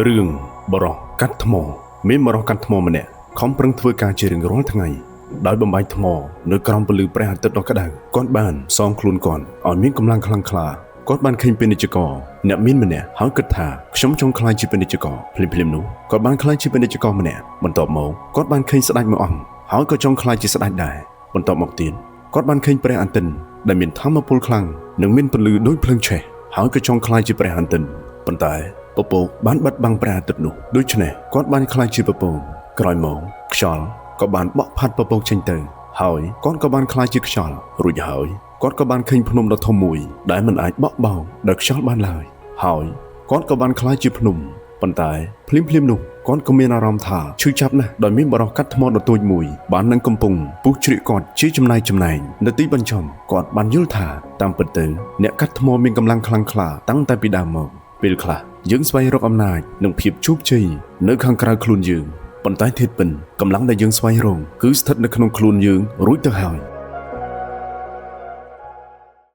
រឿងបរោះកាត់ថ្មមានបរោះកាត់ថ្មម្នាក់ខំប្រឹងធ្វើការជារៀងរាល់ថ្ងៃដោយបំបាយថ្មនៅក្រោមពន្លឺព្រះអាទិត្យដ៏ក្តៅគាត់បានសងខ្លួនគាត់ឲ្យមានកម្លាំងខ្លាំងក្លាគាត់បានឃើញពាណិជ្ជករអ្នកមានម្នាក់ហើយគិតថាខ្ញុំចង់ក្លាយជាពាណិជ្ជករភ្លាមៗនោះគាត់បានក្លាយជាពាណិជ្ជករម្នាក់បន្ទាប់មកគាត់បានឃើញស្ដេចមួយអង្គហើយក៏ចង់ក្លាយជាស្ដេចដែរបន្ទាប់មកទៀតគាត់បានឃើញព្រះអាទិត្យដែលមានថាមពលខ្លាំងនិងមានពន្លឺដូចភ្លើងឆេះហើយក៏ចង់ក្លាយជាព្រះអាទិត្យប៉ុន្តែពពកបានបិទបាំងព្រះអាទិត្យនោះដូច្នេះគាត់បានក្លាយជាពពកក្រោយមកខ្យល់ក៏បានបក់ផាត់ពពកចេញទៅហើយគាត់ក៏បានក្លាយជាខ្យល់រួចហើយគាត់ក៏បានឃើញភ្នំដ៏ធំមួយដែលមិនអាចបក់បោកដោយខ្យល់បានឡើយហើយគាត់ក៏បានក្លាយជាភ្នំប៉ុន្តែភ្លាមនោះគាត់ក៏មានអារម្មណ៍ថាឈឺចាប់ណាស់ដោយមានបរោះកាត់ថ្មដ៏តូចមួយបាននឹងកំពុងពុះជ្រៀកគាត់ជាចំណែកនៅទីបញ្ចប់គាត់បានយល់ថាតាមពិតទៅអ្នកកាត់ថ្មមានកម្លាំងខ្លាំងក្លាតាំងតែពីដើមមកពេលខ្លះយើងស្វែងរកអំណាចនិងភាពជោគជ័យនៅខាងក្រៅខ្លួនយើងប៉ុន្តែធាតុពិនកម្លាំងដែលយើងស្វែងរកគឺស្ថិតនៅក្នុងខ្លួនយើងរួចទៅហើយ